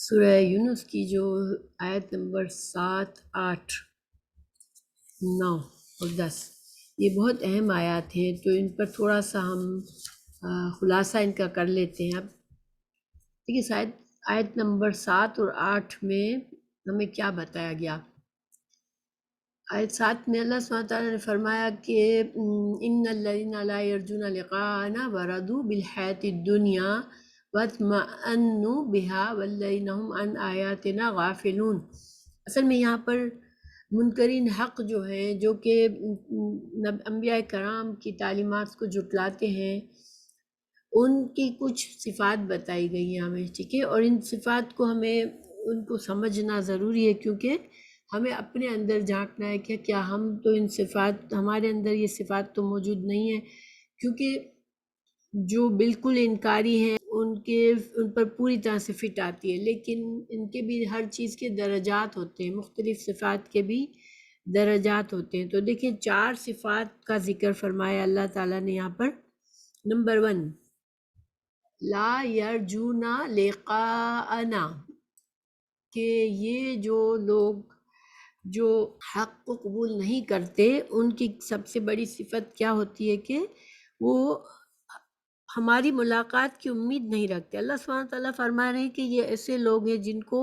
سورہ یونس کی جو آیت نمبر 7، 8، 9 اور 10 یہ بہت اہم آیات ہیں، تو ان پر تھوڑا سا ہم خلاصہ ان کا کر لیتے ہیں۔ اب دیکھیے شاید آیت نمبر 7 اور 8 میں ہمیں کیا بتایا گیا۔ آیت 7 میں اللہ سبحانہ تعالیٰ نے فرمایا کہ ان الذین لا یرجون لقاءنا ورضوا بالحیاۃ الدنیا واطمأنوا بها والذین هم عن آیاتنا غافلون۔ اصل میں یہاں پر منکرین حق جو ہیں، جو کہ انبیاء کرام کی تعلیمات کو جھٹلاتے ہیں، ان کی کچھ صفات بتائی گئی ہیں ہمیں، ٹھیک ہے، اور ان صفات کو ہمیں ان کو سمجھنا ضروری ہے، کیونکہ ہمیں اپنے اندر جھانکنا ہے کہ کیا ہم تو ان صفات، ہمارے اندر یہ صفات تو موجود نہیں ہیں، کیونکہ جو بالکل انکاری ہیں ان پر پوری طرح سے فٹ آتی ہے، لیکن ان کے بھی ہر چیز کے درجات ہوتے ہیں، مختلف صفات کے بھی درجات ہوتے ہیں۔ تو دیکھیں 4 صفات کا ذکر فرمایا اللہ تعالیٰ نے یہاں پر۔ نمبر 1، لا یرجون لقاءنا، کہ یہ جو لوگ جو حق کو قبول نہیں کرتے، ان کی سب سے بڑی صفت کیا ہوتی ہے کہ وہ ہماری ملاقات کی امید نہیں رکھتے۔ اللہ سبحانہ تعالیٰ فرما رہے ہیں کہ یہ ایسے لوگ ہیں جن کو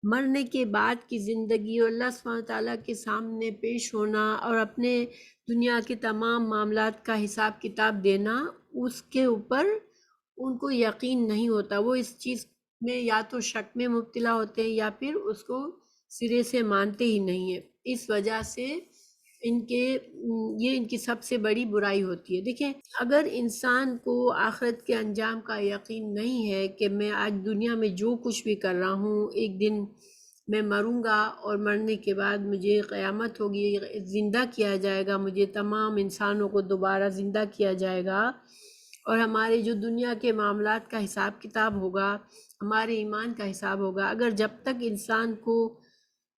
مرنے کے بعد کی زندگی اور اللہ سبحانہ تعالیٰ کے سامنے پیش ہونا اور اپنے دنیا کے تمام معاملات کا حساب کتاب دینا، اس کے اوپر ان کو یقین نہیں ہوتا۔ وہ اس چیز میں یا تو شک میں مبتلا ہوتے ہیں یا پھر اس کو سرے سے مانتے ہی نہیں ہیں۔ اس وجہ سے یہ ان کی سب سے بڑی برائی ہوتی ہے۔ دیکھیں اگر انسان کو آخرت کے انجام کا یقین نہیں ہے کہ میں آج دنیا میں جو کچھ بھی کر رہا ہوں، ایک دن میں مروں گا اور مرنے کے بعد مجھے قیامت ہوگی، زندہ کیا جائے گا، مجھے تمام انسانوں کو دوبارہ زندہ کیا جائے گا، اور ہمارے جو دنیا کے معاملات کا حساب کتاب ہوگا، ہمارے ایمان کا حساب ہوگا، اگر جب تک انسان کو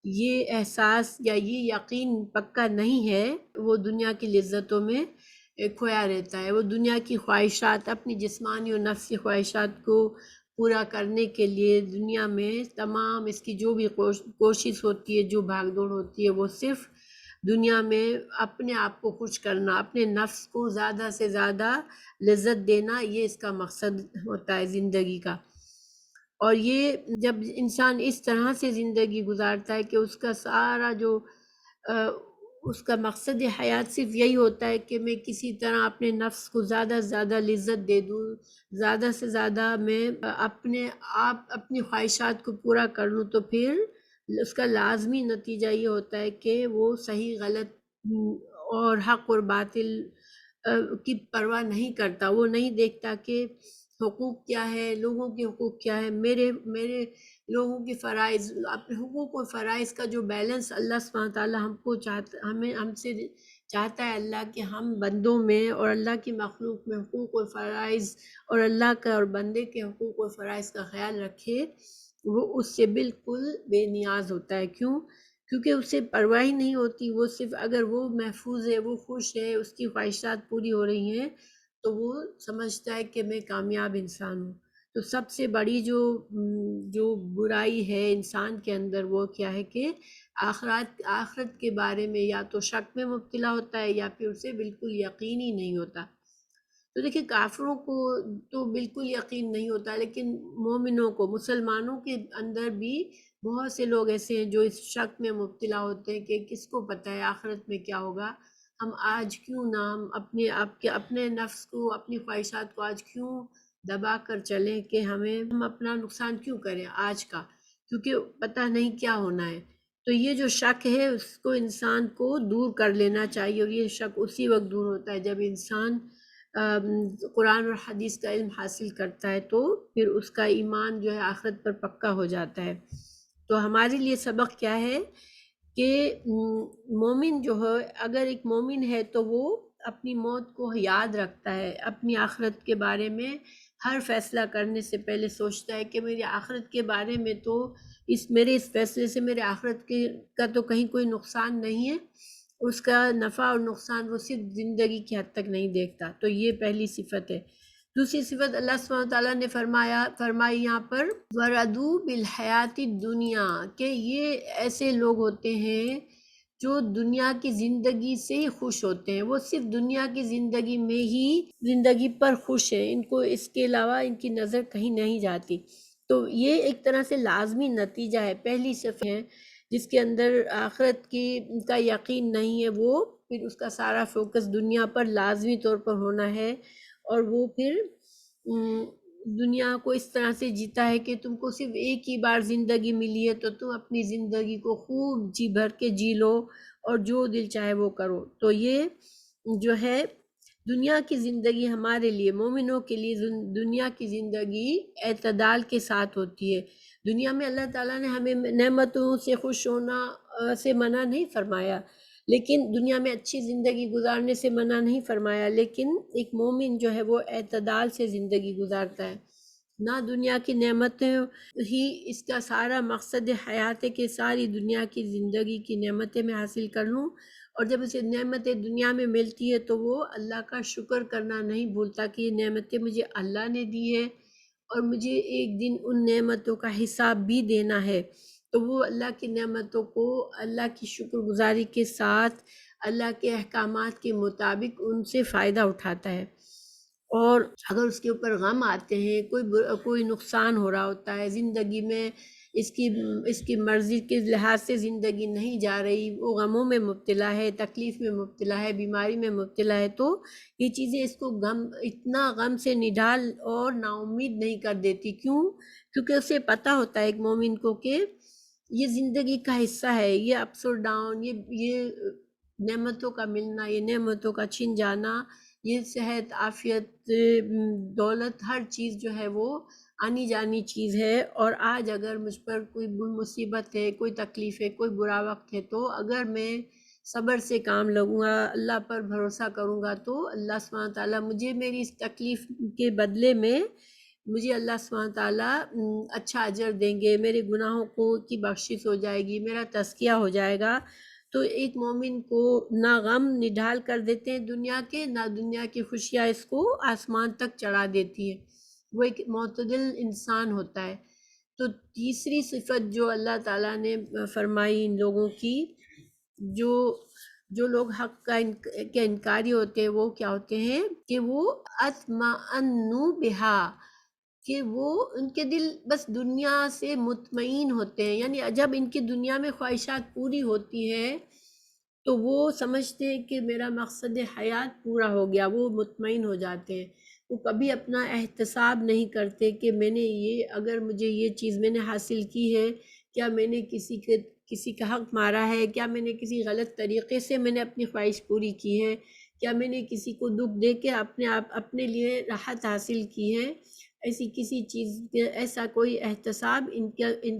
یہ احساس یا یہ یقین پکا نہیں ہے، وہ دنیا کی لذتوں میں کھویا رہتا ہے۔ وہ دنیا کی خواہشات، اپنی جسمانی اور نفسی خواہشات کو پورا کرنے کے لیے دنیا میں تمام اس کی جو بھی کوشش ہوتی ہے، جو بھاگ دوڑ ہوتی ہے، وہ صرف دنیا میں اپنے آپ کو خوش کرنا، اپنے نفس کو زیادہ سے زیادہ لذت دینا، یہ اس کا مقصد ہوتا ہے زندگی کا۔ اور یہ جب انسان اس طرح سے زندگی گزارتا ہے کہ اس کا سارا جو اس کا مقصد حیات صرف یہی ہوتا ہے کہ میں کسی طرح اپنے نفس کو زیادہ سے زیادہ لذت دے دوں، زیادہ سے زیادہ میں اپنی خواہشات کو پورا کر لوں، تو پھر اس کا لازمی نتیجہ یہ ہوتا ہے کہ وہ صحیح غلط اور حق اور باطل کی پرواہ نہیں کرتا۔ وہ نہیں دیکھتا کہ حقوق کیا ہے، لوگوں کے حقوق کیا ہے، میرے لوگوں کے فرائض، اپنے حقوق اور فرائض کا جو بیلنس اللہ سبحانہ تعالیٰ ہم سے چاہتا ہے اللہ کہ ہم بندوں میں اور اللہ کی مخلوق میں حقوق اور فرائض اور اللہ کا اور بندے کے حقوق اور فرائض کا خیال رکھے، وہ اس سے بالکل بے نیاز ہوتا ہے۔ کیونکہ اسے پرواہ ہی نہیں ہوتی، وہ صرف اگر وہ محفوظ ہے، وہ خوش ہے، اس کی خواہشات پوری ہو رہی ہیں، تو وہ سمجھتا ہے کہ میں کامیاب انسان ہوں۔ تو سب سے بڑی جو برائی ہے انسان کے اندر، وہ کیا ہے کہ آخرت کے بارے میں یا تو شک میں مبتلا ہوتا ہے یا پھر اسے بالکل یقین ہی نہیں ہوتا۔ تو دیکھیں کافروں کو تو بالکل یقین نہیں ہوتا، لیکن مومنوں کو، مسلمانوں کے اندر بھی بہت سے لوگ ایسے ہیں جو اس شک میں مبتلا ہوتے ہیں کہ کس کو پتہ ہے آخرت میں کیا ہوگا، ہم آج کیوں نہ ہم اپنے نفس کو، اپنی خواہشات کو آج کیوں دبا کر چلیں کہ ہم اپنا نقصان کیوں کریں آج کا، کیونکہ پتہ نہیں کیا ہونا ہے۔ تو یہ جو شک ہے اس کو انسان کو دور کر لینا چاہیے، اور یہ شک اسی وقت دور ہوتا ہے جب انسان قرآن اور حدیث کا علم حاصل کرتا ہے، تو پھر اس کا ایمان جو ہے آخرت پر پکا ہو جاتا ہے۔ تو ہمارے لیے سبق کیا ہے کہ مومن جو ہے، اگر ایک مومن ہے تو وہ اپنی موت کو یاد رکھتا ہے، اپنی آخرت کے بارے میں ہر فیصلہ کرنے سے پہلے سوچتا ہے کہ میری آخرت کے بارے میں تو میرے اس فیصلے سے میرے آخرت کا تو کہیں کوئی نقصان نہیں ہے، اس کا نفع اور نقصان وہ صرف زندگی کی حد تک نہیں دیکھتا۔ تو یہ پہلی صفت ہے۔ دوسری صفت اللہ سبحانہ وتعالیٰ نے فرمائی یہاں پر وَرَضُوا بِالْحَيَاةِ الدُّنْيَا، کہ یہ ایسے لوگ ہوتے ہیں جو دنیا کی زندگی سے ہی خوش ہوتے ہیں، وہ صرف دنیا کی زندگی میں ہی زندگی پر خوش ہیں، ان کو اس کے علاوہ ان کی نظر کہیں نہیں جاتی۔ تو یہ ایک طرح سے لازمی نتیجہ ہے، پہلی صفت ہے جس کے اندر آخرت کا یقین نہیں ہے، وہ پھر اس کا سارا فوکس دنیا پر لازمی طور پر ہونا ہے، اور وہ پھر دنیا کو اس طرح سے جیتا ہے کہ تم کو صرف ایک ہی بار زندگی ملی ہے، تو تم اپنی زندگی کو خوب جی بھر کے جی لو اور جو دل چاہے وہ کرو۔ تو یہ جو ہے دنیا کی زندگی ہمارے لیے مومنوں کے لیے دنیا کی زندگی اعتدال کے ساتھ ہوتی ہے۔ دنیا میں اللہ تعالیٰ نے ہمیں نعمتوں سے خوش ہونا سے منع نہیں فرمایا، لیکن دنیا میں اچھی زندگی گزارنے سے منع نہیں فرمایا، لیکن ایک مومن جو ہے وہ اعتدال سے زندگی گزارتا ہے۔ نہ دنیا کی نعمتیں ہی اس کا سارا مقصد حیات ہے کہ ساری دنیا کی زندگی کی نعمتیں میں حاصل کر لوں، اور جب اسے نعمتیں دنیا میں ملتی ہے تو وہ اللہ کا شکر کرنا نہیں بھولتا کہ یہ نعمتیں مجھے اللہ نے دی ہے اور مجھے ایک دن ان نعمتوں کا حساب بھی دینا ہے۔ تو وہ اللہ کی نعمتوں کو اللہ کی شکر گزاری کے ساتھ اللہ کے احکامات کے مطابق ان سے فائدہ اٹھاتا ہے، اور اگر اس کے اوپر غم آتے ہیں، کوئی نقصان ہو رہا ہوتا ہے زندگی میں، اس کی مرضی کے لحاظ سے زندگی نہیں جا رہی، وہ غموں میں مبتلا ہے، تکلیف میں مبتلا ہے، بیماری میں مبتلا ہے، تو یہ چیزیں اس کو اتنا غم سے نڈال اور نا امید نہیں کر دیتی۔ کیوں؟ کیونکہ اسے پتہ ہوتا ہے ایک مومن کو کہ یہ زندگی کا حصہ ہے، یہ اپس اور ڈاؤن، یہ نعمتوں کا ملنا، یہ نعمتوں کا چھن جانا، یہ صحت، عافیت، دولت، ہر چیز جو ہے وہ آنی جانی چیز ہے۔ اور آج اگر مجھ پر کوئی مصیبت ہے، کوئی تکلیف ہے، کوئی برا وقت ہے، تو اگر میں صبر سے کام لگوں گا، اللہ پر بھروسہ کروں گا، تو اللہ سبحانہ تعالیٰ مجھے میری اس تکلیف کے بدلے میں مجھے اللہ سبحانہ تعالیٰ اچھا اجر دیں گے، میرے گناہوں کی بخشش ہو جائے گی، میرا تزکیہ ہو جائے گا۔ تو ایک مومن کو نہ غم نڈھال کر دیتے ہیں دنیا کے، نہ دنیا کی خوشیاں اس کو آسمان تک چڑھا دیتی ہے، وہ ایک معتدل انسان ہوتا ہے۔ تو تیسری صفت جو اللہ تعالیٰ نے فرمائی ان لوگوں کی، جو لوگ حق کے انکاری ہوتے ہیں، وہ کیا ہوتے ہیں کہ وہ اطمأنوا بہا، کہ وہ ان کے دل بس دنیا سے مطمئن ہوتے ہیں، یعنی جب ان کی دنیا میں خواہشات پوری ہوتی ہے تو وہ سمجھتے ہیں کہ میرا مقصد حیات پورا ہو گیا، وہ مطمئن ہو جاتے ہیں۔ وہ کبھی اپنا احتساب نہیں کرتے کہ میں نے اگر مجھے یہ چیز میں نے حاصل کی ہے، کیا میں نے کسی کا حق مارا ہے، کیا میں نے کسی غلط طریقے سے میں نے اپنی خواہش پوری کی ہے، کیا میں نے کسی کو دکھ دے کے اپنے لیے راحت حاصل کی ہے، ایسی کسی چیز ایسا کوئی احتساب ان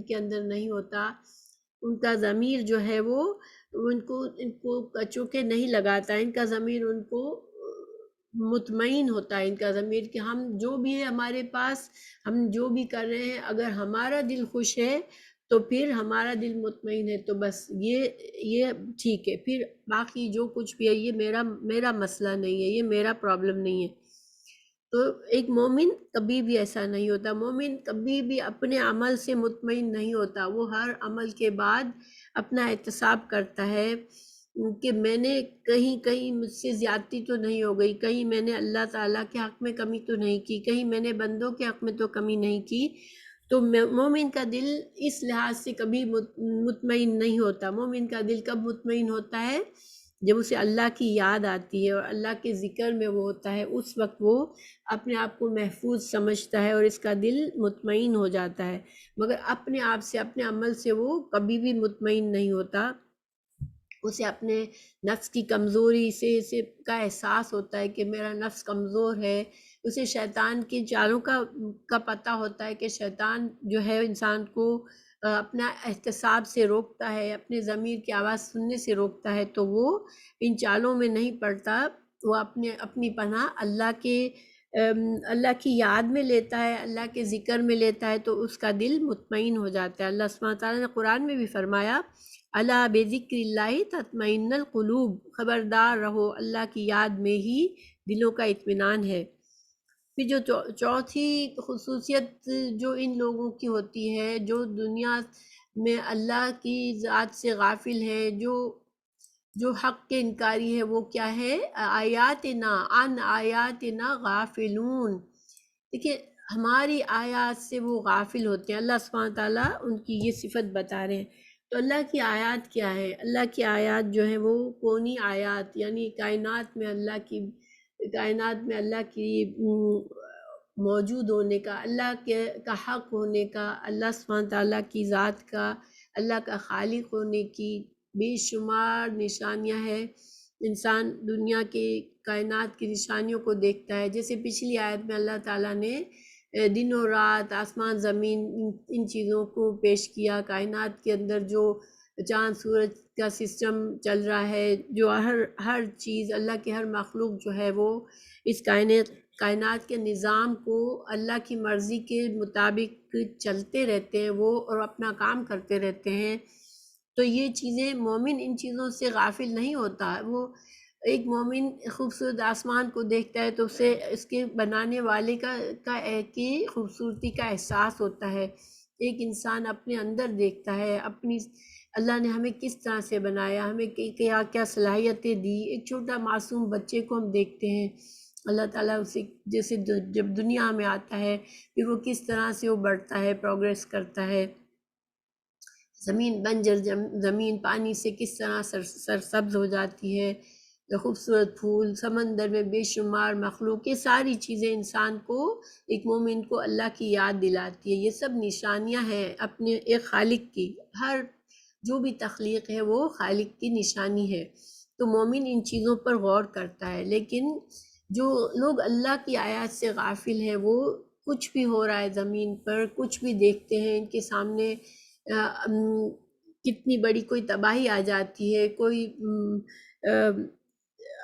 کے اندر نہیں ہوتا۔ ان کا ضمیر جو ہے وہ ان کو چوکے نہیں لگاتا، ان کا ضمیر ان کو مطمئن ہوتا ہے، ان کا ضمیر کہ ہم جو بھی ہے ہمارے پاس، ہم جو بھی کر رہے ہیں، اگر ہمارا دل خوش ہے تو پھر ہمارا دل مطمئن ہے، تو بس یہ ٹھیک ہے، پھر باقی جو کچھ بھی ہے یہ میرا مسئلہ نہیں ہے، یہ میرا پرابلم نہیں ہے۔ تو ایک مومن کبھی بھی ایسا نہیں ہوتا، مومن کبھی بھی اپنے عمل سے مطمئن نہیں ہوتا، وہ ہر عمل کے بعد اپنا احتساب کرتا ہے کہ میں نے کہیں مجھ سے زیادتی تو نہیں ہو گئی، کہیں میں نے اللہ تعالیٰ کے حق میں کمی تو نہیں کی، کہیں میں نے بندوں کے حق میں تو کمی نہیں کی۔ تو مومن کا دل اس لحاظ سے کبھی مطمئن نہیں ہوتا۔ مومن کا دل کب مطمئن ہوتا ہے؟ جب اسے اللہ کی یاد آتی ہے اور اللہ کے ذکر میں وہ ہوتا ہے، اس وقت وہ اپنے آپ کو محفوظ سمجھتا ہے اور اس کا دل مطمئن ہو جاتا ہے، مگر اپنے آپ سے، اپنے عمل سے وہ کبھی بھی مطمئن نہیں ہوتا۔ اسے اپنے نفس کی کمزوری سے کا احساس ہوتا ہے کہ میرا نفس کمزور ہے، اسے شیطان کی چالوں کا پتہ ہوتا ہے کہ شیطان جو ہے انسان کو اپنا احتساب سے روکتا ہے، اپنے ضمیر کی آواز سننے سے روکتا ہے، تو وہ ان چالوں میں نہیں پڑتا، وہ اپنی پناہ اللہ کی یاد میں لیتا ہے، اللہ کے ذکر میں لیتا ہے، تو اس کا دل مطمئن ہو جاتا ہے۔ اللہ سبحانہ تعالیٰ نے قرآن میں بھی فرمایا الا بذکر اللہ تطمئن القلوب، خبردار رہو اللہ کی یاد میں ہی دلوں کا اطمینان ہے۔ پھر جو چوتھی خصوصیت جو ان لوگوں کی ہوتی ہے جو دنیا میں اللہ کی ذات سے غافل ہے، جو حق کے انکاری ہے، وہ کیا ہے؟ آیاتنا ان آیاتنا غافلون۔ دیکھیے ہماری آیات سے وہ غافل ہوتے ہیں، اللہ سبحانہ تعالیٰ ان کی یہ صفت بتا رہے ہیں۔ تو اللہ کی آیات کیا ہے؟ اللہ کی آیات جو ہے وہ کونی آیات، یعنی کائنات میں اللہ کی موجود ہونے کا، اللہ کا حق ہونے کا، اللہ سبحانہ تعالیٰ کی ذات کا، اللہ کا خالق ہونے کی بے شمار نشانیاں ہیں۔ انسان دنیا کے کائنات کی نشانیوں کو دیکھتا ہے، جیسے پچھلی آیت میں اللہ تعالیٰ نے دن و رات، آسمان زمین، ان چیزوں کو پیش کیا۔ کائنات کے اندر جو چاند سورج کا سسٹم چل رہا ہے، جو ہر چیز اللہ کے ہر مخلوق جو ہے وہ اس کائنات کے نظام کو اللہ کی مرضی کے مطابق چلتے رہتے ہیں وہ، اور اپنا کام کرتے رہتے ہیں۔ تو یہ چیزیں مومن ان چیزوں سے غافل نہیں ہوتا۔ وہ ایک مومن خوبصورت آسمان کو دیکھتا ہے تو اسے اس کے بنانے والے کا ایک ہی خوبصورتی کا احساس ہوتا ہے۔ ایک انسان اپنے اندر دیکھتا ہے، اللہ نے ہمیں کس طرح سے بنایا، ہمیں کیا کیا صلاحیتیں دی۔ ایک چھوٹا معصوم بچے کو ہم دیکھتے ہیں، اللہ تعالیٰ اسے جیسے جب دنیا میں آتا ہے پھر وہ کس طرح سے وہ بڑھتا ہے، پروگریس کرتا ہے۔ زمین بنجر زمین پانی سے کس طرح سرسبز ہو جاتی ہے، خوبصورت پھول، سمندر میں بے شمار مخلوق، یہ ساری چیزیں انسان کو، ایک مومن کو اللہ کی یاد دلاتی ہے۔ یہ سب نشانیاں ہیں اپنے ایک خالق کی، ہر جو بھی تخلیق ہے وہ خالق کی نشانی ہے۔ تو مومن ان چیزوں پر غور کرتا ہے، لیکن جو لوگ اللہ کی آیات سے غافل ہیں، وہ کچھ بھی ہو رہا ہے زمین پر، کچھ بھی دیکھتے ہیں، ان کے سامنے کتنی بڑی کوئی تباہی آ جاتی ہے، کوئی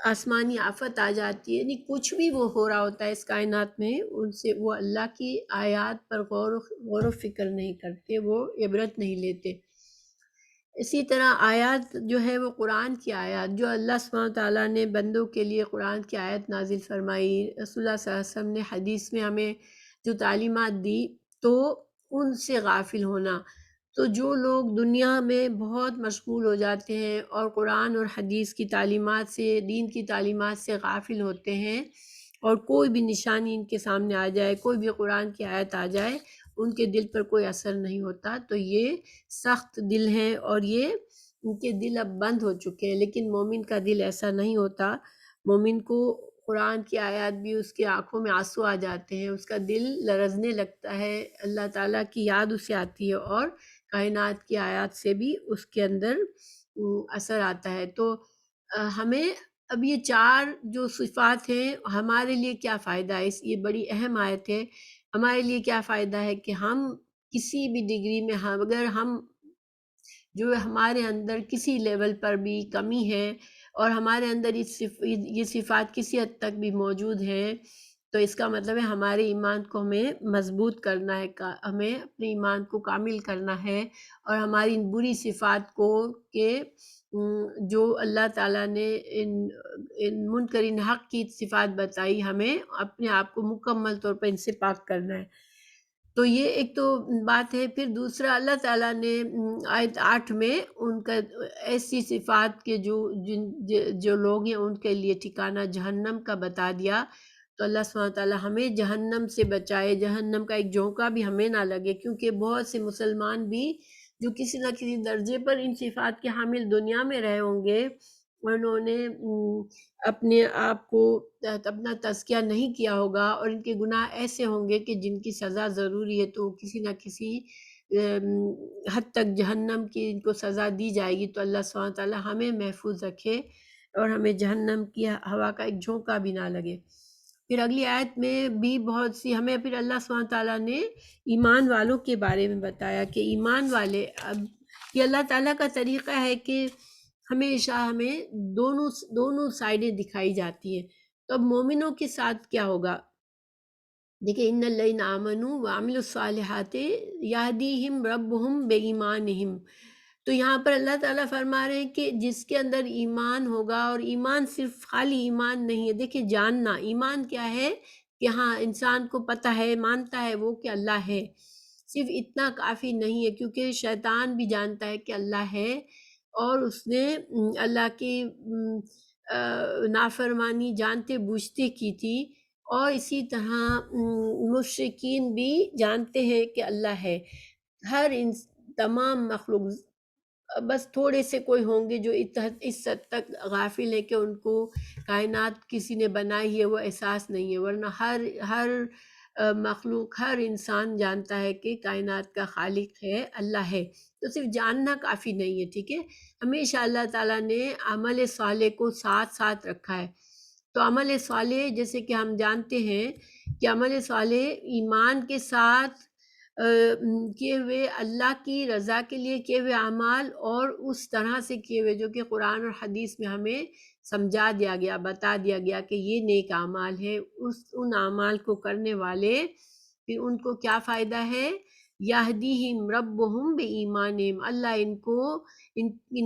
آسمانی آفت آ جاتی ہے، یعنی کچھ بھی وہ ہو رہا ہوتا ہے اس کائنات میں، ان سے وہ اللہ کی آیات پر غور و فکر نہیں کرتے، وہ عبرت نہیں لیتے۔ اسی طرح آیات جو ہے وہ قرآن کی آیات، جو اللہ سبحانہ تعالیٰ نے بندوں کے لیے قرآن کی آیت نازل فرمائی، رسول اللہ صلی اللہ علیہ وسلم نے حدیث میں ہمیں جو تعلیمات دی، تو ان سے غافل ہونا۔ تو جو لوگ دنیا میں بہت مشغول ہو جاتے ہیں اور قرآن اور حدیث کی تعلیمات سے، دین کی تعلیمات سے غافل ہوتے ہیں، اور کوئی بھی نشانی ان کے سامنے آ جائے، کوئی بھی قرآن کی آیت آ جائے، ان کے دل پر کوئی اثر نہیں ہوتا، تو یہ سخت دل ہیں اور یہ ان کے دل اب بند ہو چکے ہیں۔ لیکن مومن کا دل ایسا نہیں ہوتا، مومن کو قرآن کی آیات بھی اس کے آنکھوں میں آنسو آ جاتے ہیں، اس کا دل لرزنے لگتا ہے، اللہ تعالیٰ کی یاد اسے آتی ہے، اور کائنات کی آیات سے بھی اس کے اندر اثر آتا ہے۔ تو ہمیں اب یہ چار جو صفات ہیں، ہمارے لیے کیا فائدہ ہے، یہ بڑی اہم آیت ہے، ہمارے لیے کیا فائدہ ہے کہ ہم کسی بھی ڈگری میں، اگر ہم جو ہمارے اندر کسی لیول پر بھی کمی ہے، اور ہمارے اندر یہ صفات کسی حد تک بھی موجود ہیں، تو اس کا مطلب ہے ہمارے ایمان کو ہمیں مضبوط کرنا ہے، ہمیں اپنے ایمان کو کامل کرنا ہے، اور ہماری ان بری صفات کو کہ جو اللہ تعالیٰ نے ان منکرین حق کی صفات بتائی، ہمیں اپنے آپ کو مکمل طور پر ان سے پاک کرنا ہے۔ تو یہ ایک تو بات ہے۔ پھر دوسرا، اللہ تعالیٰ نے آیت 8 میں ان کا ایسی صفات کے جو لوگ ہیں ان کے لیے ٹھکانہ جہنم کا بتا دیا۔ تو اللہ سبحانہ تعالیٰ ہمیں جہنم سے بچائے، جہنم کا ایک جھونکا بھی ہمیں نہ لگے، کیونکہ بہت سے مسلمان بھی جو کسی نہ کسی درجے پر ان صفات کے حامل دنیا میں رہے ہوں گے، انہوں نے اپنے آپ کو اپنا تزکیہ نہیں کیا ہوگا، اور ان کے گناہ ایسے ہوں گے کہ جن کی سزا ضروری ہے، تو کسی نہ کسی حد تک جہنم کی ان کو سزا دی جائے گی۔ تو اللہ سبحانہ تعالیٰ ہمیں محفوظ رکھے اور ہمیں جہنم کی ہوا کا ایک جھونکا بھی نہ لگے۔ پھر اگلی آیت میں بھی بہت سی ہمیں، پھر اللہ سبحانہ تعالیٰ نے ایمان والوں کے بارے میں بتایا کہ ایمان والے، اب یہ اللہ تعالیٰ کا طریقہ ہے کہ ہمیشہ ہمیں دونوں سائڈیں دکھائی جاتی ہیں۔ تو اب مومنوں کے ساتھ کیا ہوگا؟ دیکھیں، ان الذین آمنوا وعملوا الصالحات یہدیہم ربہم بایمانہم۔ تو یہاں پر اللہ تعالیٰ فرما رہے ہیں کہ جس کے اندر ایمان ہوگا، اور ایمان صرف خالی ایمان نہیں ہے، دیکھیں جاننا، ایمان کیا ہے؟ کہ ہاں انسان کو پتہ ہے، مانتا ہے وہ کہ اللہ ہے، صرف اتنا کافی نہیں ہے، کیونکہ شیطان بھی جانتا ہے کہ اللہ ہے، اور اس نے اللہ کی نافرمانی جانتے بوجھتے کی تھی، اور اسی طرح مشرکین بھی جانتے ہیں کہ اللہ ہے۔ ہر تمام مخلوق، بس تھوڑے سے کوئی ہوں گے جو اس حد تک غافل ہے کہ ان کو کائنات کسی نے بنائی ہے وہ احساس نہیں ہے، ورنہ ہر مخلوق، ہر انسان جانتا ہے کہ کائنات کا خالق ہے، اللہ ہے۔ تو صرف جاننا کافی نہیں ہے، ٹھیک ہے، ہمیشہ اللہ تعالیٰ نے عمل صالح کو ساتھ ساتھ رکھا ہے۔ تو عمل صالح جیسے کہ ہم جانتے ہیں کہ عمل صالح ایمان کے ساتھ کیے ہوئے، اللہ کی رضا کے لیے کیے ہوئے اعمال، اور اس طرح سے کیے ہوئے جو کہ قرآن اور حدیث میں ہمیں سمجھا دیا گیا، بتا دیا گیا کہ یہ نیک اعمال ہے، ان اعمال کو کرنے والے پھر ان کو کیا فائدہ ہے؟ یہدیہم ربہم بایمانہم، اللہ ان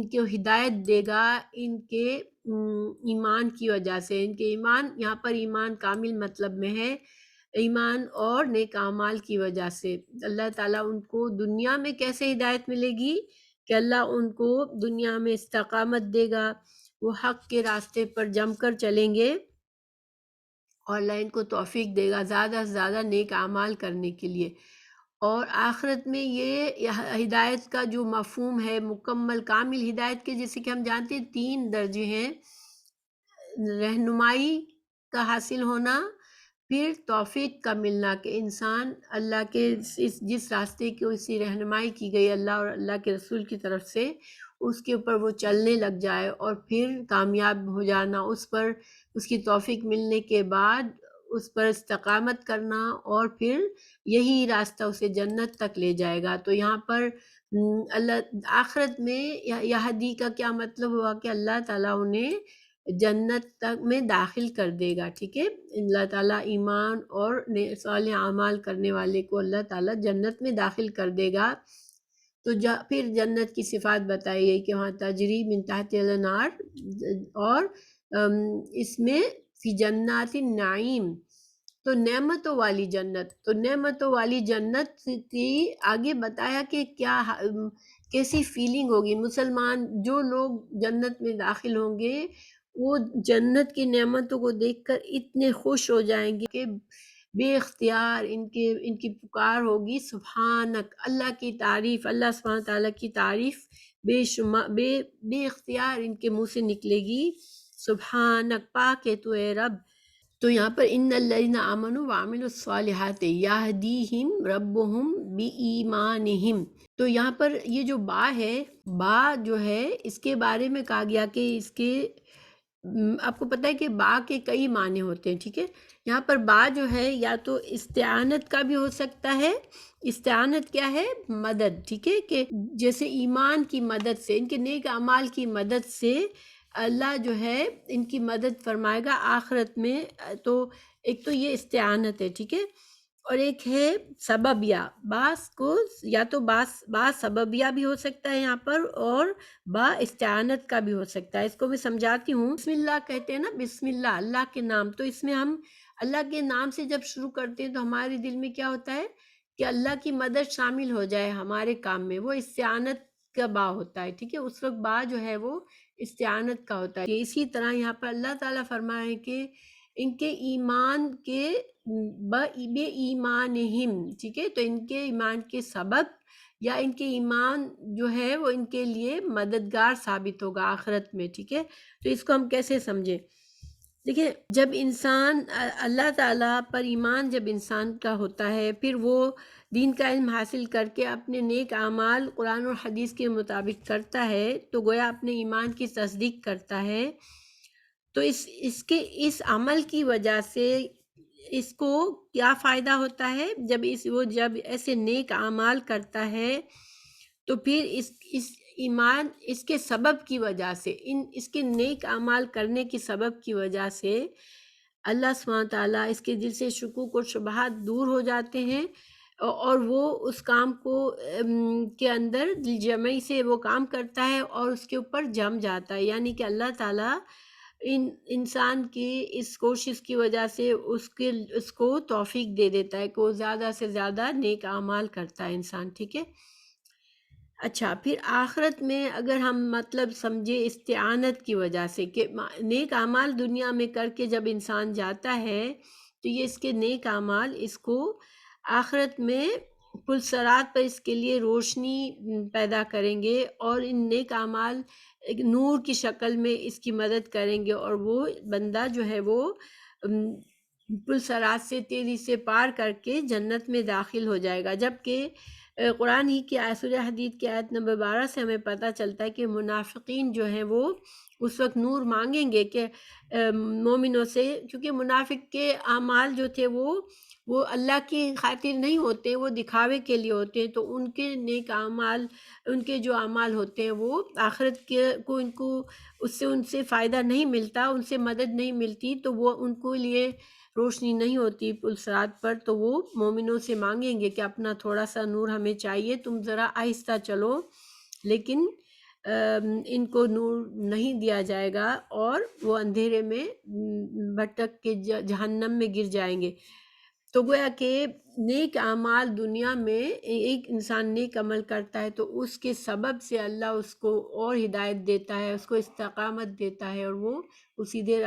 کو ہدایت دے گا ان کے ایمان کی وجہ سے۔ ان کے ایمان، یہاں پر ایمان کامل مطلب میں ہے، ایمان اور نیک اعمال کی وجہ سے اللہ تعالیٰ ان کو دنیا میں کیسے ہدایت ملے گی کہ اللہ ان کو دنیا میں استقامت دے گا، وہ حق کے راستے پر جم کر چلیں گے، اور اللہ ان کو توفیق دے گا زیادہ سے زیادہ نیک اعمال کرنے کے لیے۔ اور آخرت میں یہ ہدایت کا جو مفہوم ہے، مکمل کامل ہدایت کے، جیسے کہ ہم جانتے ہیں 3 درجے ہیں: رہنمائی کا حاصل ہونا، پھر توفیق کا ملنا کہ انسان اللہ کے جس راستے کی اسی رہنمائی کی گئی اللہ اور اللہ کے رسول کی طرف سے، اس کے اوپر وہ چلنے لگ جائے، اور پھر کامیاب ہو جانا، اس پر اس کی توفیق ملنے کے بعد اس پر استقامت کرنا، اور پھر یہی راستہ اسے جنت تک لے جائے گا۔ تو یہاں پر اللہ آخرت میں یہدی کا کیا مطلب ہوا کہ اللہ تعالیٰ انہیں جنت تک میں داخل کر دے گا، ٹھیک ہے، اللہ تعالیٰ ایمان اور صالح اعمال کرنے والے کو اللہ تعالیٰ جنت میں داخل کر دے گا۔ تو پھر جنت کی صفات بتائی گئی کہ وہاں تجری من تحت الانہار، اور اس میں فی جنات النعیم، تو نعمتوں والی جنت۔ تو نعمتوں والی جنت کی آگے بتایا کہ کیا کیسی فیلنگ ہوگی، مسلمان جو لوگ جنت میں داخل ہوں گے وہ جنت کی نعمتوں کو دیکھ کر اتنے خوش ہو جائیں گے کہ بے اختیار ان کی پکار ہوگی سبحانک، اللہ کی تعریف، اللہ سبحانہ تعالیٰ کی تعریف بے اختیار ان کے منہ سے نکلے گی، سبحانک، پاک ہے تو اے رب۔ تو یہاں پر ان الذین آمنوا وعملوا الصالحات یہدیہم ربہم بایمانہم، تو یہاں پر یہ جو با ہے، با جو ہے اس کے بارے میں کہا گیا کہ اس کے آپ کو پتہ ہے کہ با کے کئی معنی ہوتے ہیں، ٹھیک ہے، یہاں پر با جو ہے یا تو استعانت کا بھی ہو سکتا ہے۔ استعانت کیا ہے؟ مدد، ٹھیک ہے، کہ جیسے ایمان کی مدد سے، ان کے نیک اعمال کی مدد سے اللہ جو ہے ان کی مدد فرمائے گا آخرت میں۔ تو ایک تو یہ استعانت ہے، ٹھیک ہے، اور ایک ہے سببیہ، بعض کو یا تو بعض سببیہ بھی ہو سکتا ہے یہاں پر، اور با استعانت کا بھی ہو سکتا ہے۔ اس کو میں سمجھاتی ہوں۔ بسم اللہ کہتے ہیں نا، بسم اللہ، اللہ کے نام، تو اس میں ہم اللہ کے نام سے جب شروع کرتے ہیں تو ہمارے دل میں کیا ہوتا ہے کہ اللہ کی مدد شامل ہو جائے ہمارے کام میں، وہ استعانت کا با ہوتا ہے، ٹھیک ہے، اس وقت با جو ہے وہ استعانت کا ہوتا ہے۔ اسی طرح یہاں پر اللہ تعالیٰ فرمائے کہ ان کے ایمان کے بے ایمانہم، ٹھیک ہے، تو ان کے ایمان کے سبب یا ان کے ایمان جو ہے وہ ان کے لیے مددگار ثابت ہوگا آخرت میں، ٹھیک ہے۔ تو اس کو ہم کیسے سمجھیں؟ دیکھیں، جب انسان اللہ تعالیٰ پر ایمان جب انسان کا ہوتا ہے، پھر وہ دین کا علم حاصل کر کے اپنے نیک اعمال قرآن اور حدیث کے مطابق کرتا ہے، تو گویا اپنے ایمان کی تصدیق کرتا ہے۔ تو اس عمل کی وجہ سے اس کو کیا فائدہ ہوتا ہے؟ جب ایسے نیک اعمال کرتا ہے تو پھر اس ایمان اس کے سبب کی وجہ سے، اس کے نیک اعمال کرنے کی سبب کی وجہ سے اللہ سبحانہ تعالیٰ اس کے دل سے شکوک اور شبہات دور ہو جاتے ہیں، اور وہ اس کام کو کے اندر دل جمعی سے وہ کام کرتا ہے اور اس کے اوپر جم جاتا ہے، یعنی کہ اللہ تعالیٰ انسان کی اس کوشش کی وجہ سے اس کو توفیق دے دیتا ہے کہ وہ زیادہ سے زیادہ نیک اعمال کرتا ہے انسان، ٹھیک ہے۔ اچھا، پھر آخرت میں اگر ہم مطلب سمجھے استعانت کی وجہ سے کہ نیک اعمال دنیا میں کر کے جب انسان جاتا ہے تو یہ اس کے نیک اعمال اس کو آخرت میں پل صراط پر اس کے لیے روشنی پیدا کریں گے، اور ان نیک اعمال ایک نور کی شکل میں اس کی مدد کریں گے، اور وہ بندہ جو ہے وہ پل صراط سے تیزی سے پار کر کے جنت میں داخل ہو جائے گا۔ جبکہ قرآن ہی کی سورہ حدید کی آیت نمبر 12 سے ہمیں پتہ چلتا ہے کہ منافقین جو ہیں وہ اس وقت نور مانگیں گے کہ مومنوں سے، کیونکہ منافق کے اعمال جو تھے وہ اللہ کی خاطر نہیں ہوتے، وہ دکھاوے کے لیے ہوتے ہیں، تو ان کے نیک اعمال، ان کے جو اعمال ہوتے ہیں وہ آخرت کے کو ان سے فائدہ نہیں ملتا، ان سے مدد نہیں ملتی، تو وہ ان کو لیے روشنی نہیں ہوتی پل صراط پر، تو وہ مومنوں سے مانگیں گے کہ اپنا تھوڑا سا نور ہمیں چاہیے، تم ذرا آہستہ چلو، لیکن ان کو نور نہیں دیا جائے گا اور وہ اندھیرے میں بھٹک کے جہنم میں گر جائیں گے۔ تو گویا کہ نیک اعمال دنیا میں ایک انسان نیک عمل کرتا ہے تو اس کے سبب سے اللہ اس کو اور ہدایت دیتا ہے، اس کو استقامت دیتا ہے، اور وہ سیدھے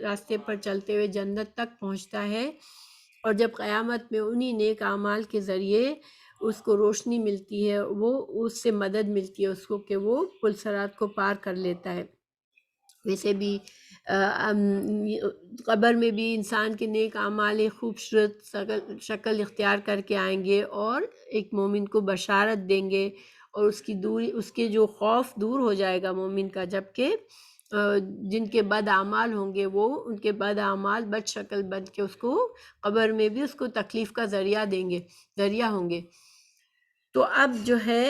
راستے پر چلتے ہوئے جنت تک پہنچتا ہے، اور جب قیامت میں انہی نیک اعمال کے ذریعے اس کو روشنی ملتی ہے، وہ اس سے مدد ملتی ہے اس کو کہ وہ پل صراط کو پار کر لیتا ہے۔ ویسے بھی قبر میں بھی انسان کے نیک اعمال ایک خوبصورت شکل اختیار کر کے آئیں گے اور ایک مومن کو بشارت دیں گے، اور اس کے جو خوف دور ہو جائے گا مومن کا، جبکہ جن کے بد اعمال ہوں گے وہ ان کے بد اعمال بد شکل بن کے اس کو قبر میں بھی اس کو تکلیف کا ذریعہ ہوں گے۔ تو اب جو ہے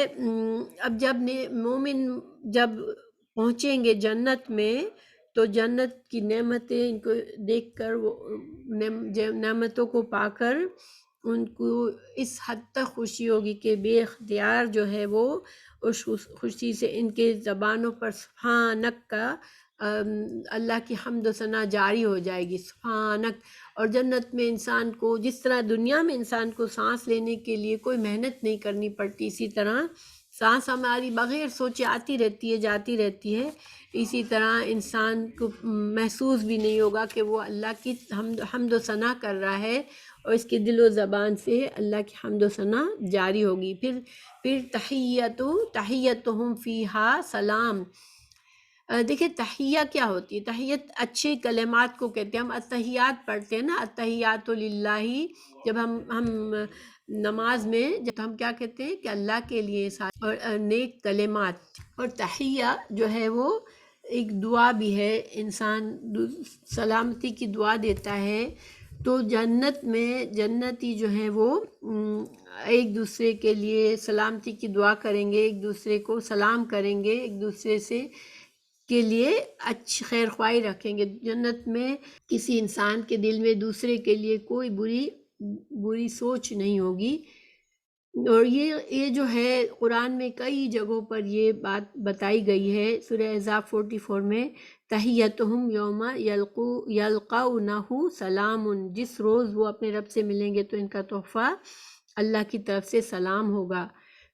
اب جب مومن جب پہنچیں گے جنت میں تو جنت کی نعمتیں ان کو دیکھ کر، وہ نعمتوں کو پا کر ان کو اس حد تک خوشی ہوگی کہ بے اختیار جو ہے وہ اس خوشی سے ان کے زبانوں پر سبحانک کا اللہ کی حمد و ثنا جاری ہو جائے گی، سبحانک۔ اور جنت میں انسان کو جس طرح دنیا میں انسان کو سانس لینے کے لیے کوئی محنت نہیں کرنی پڑتی، اسی طرح سانس ہماری بغیر سوچے آتی رہتی ہے جاتی رہتی ہے، اسی طرح انسان کو محسوس بھی نہیں ہوگا کہ وہ اللہ کی حمد و ثنا کر رہا ہے، اور اس کے دل و زبان سے اللہ کی حمد و ثنا جاری ہوگی۔ پھر تحیتہم فیہا سلام۔ دیکھیں تحیہ کیا ہوتی ہے؟ تحیت اچھے کلمات کو کہتے ہیں۔ ہم التحیات پڑھتے ہیں نا، التحیات للہ، جب ہم نماز میں جب ہم کیا کہتے ہیں کہ اللہ کے لیے اور نیک کلمات، اور تحیہ جو ہے وہ ایک دعا بھی ہے، انسان سلامتی کی دعا دیتا ہے۔ تو جنت میں جنتی جو ہے وہ ایک دوسرے کے لیے سلامتی کی دعا کریں گے، ایک دوسرے کو سلام کریں گے، ایک دوسرے سے کے لیے اچھی خیر خواہی رکھیں گے۔ جنت میں کسی انسان کے دل میں دوسرے کے لیے کوئی بری سوچ نہیں ہوگی، اور یہ جو ہے قرآن میں کئی جگہوں پر یہ بات بتائی گئی ہے۔ سورہ احزاب 44 میں تحیتہم یوم یلقونہ سلام، جس روز وہ اپنے رب سے ملیں گے تو ان کا تحفہ اللہ کی طرف سے سلام ہوگا۔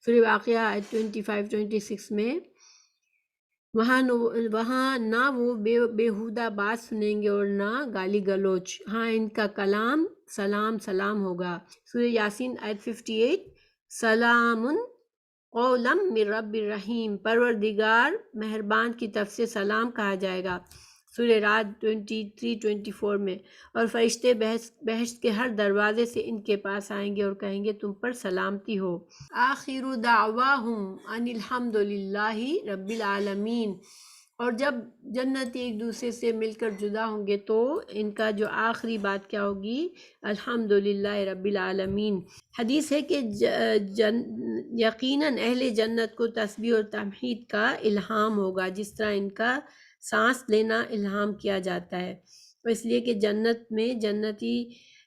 سورہ واقعہ 25-26 میں وہاں نہ وہ بیہودہ بات سنیں گے اور نہ گالی گلوچ، ہاں ان کا کلام سلام ہوگا۔ سورہ یاسین آیت 58 سلام قولا من رب الرحیم، پروردگار مہربان کی طرف سے سلام کہا جائے گا۔ سورہ رعد 23-24 میں، اور فرشتے بہشت کے ہر دروازے سے ان کے پاس آئیں گے اور کہیں گے تم پر سلامتی ہو۔ آخر دعواہم ان الحمد للہ رب العالمین، اور جب جنتی ایک دوسرے سے مل کر جدا ہوں گے تو ان کا جو آخری بات کیا ہوگی؟ الحمدللہ رب العالمین۔ حدیث ہے کہ یقیناً اہل جنت کو تسبیح اور تحمید کا الہام ہوگا، جس طرح ان کا سانس لینا الہام کیا جاتا ہے، اس لیے کہ جنت میں جنتی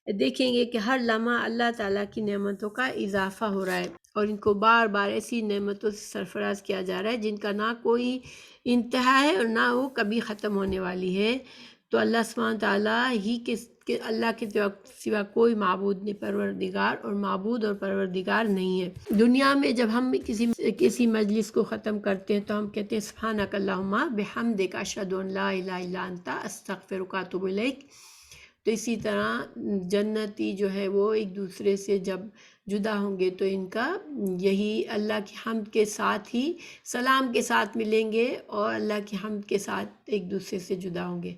دیکھیں گے کہ ہر لمحہ اللہ تعالیٰ کی نعمتوں کا اضافہ ہو رہا ہے، اور ان کو بار بار ایسی نعمتوں سے سرفراز کیا جا رہا ہے جن کا نہ کوئی انتہا ہے اور نہ وہ کبھی ختم ہونے والی ہے۔ تو اللہ سبحانہ تعالیٰ ہی کے اللہ کے سوا کوئی معبود نہیں، پروردگار اور معبود اور پروردگار نہیں ہے۔ دنیا میں جب ہم کسی مجلس کو ختم کرتے ہیں تو ہم کہتے ہیں سبحانک اللہم بحمدک اشہد ان لا الہ الا انت استغفرک و اتوب الیک۔ تو اسی طرح جنتی جو ہے وہ ایک دوسرے سے جب جدا ہوں گے تو ان کا یہی اللہ کی حمد کے ساتھ ہی سلام کے ساتھ ملیں گے اور اللہ کی حمد کے ساتھ ایک دوسرے سے جدا ہوں گے۔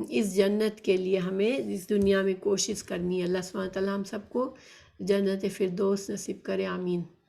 اس جنت کے لیے ہمیں اس دنیا میں کوشش کرنی ہے۔ اللہ سبحانہ تعالیٰ ہم سب کو جنت فردوس نصیب کرے، آمین۔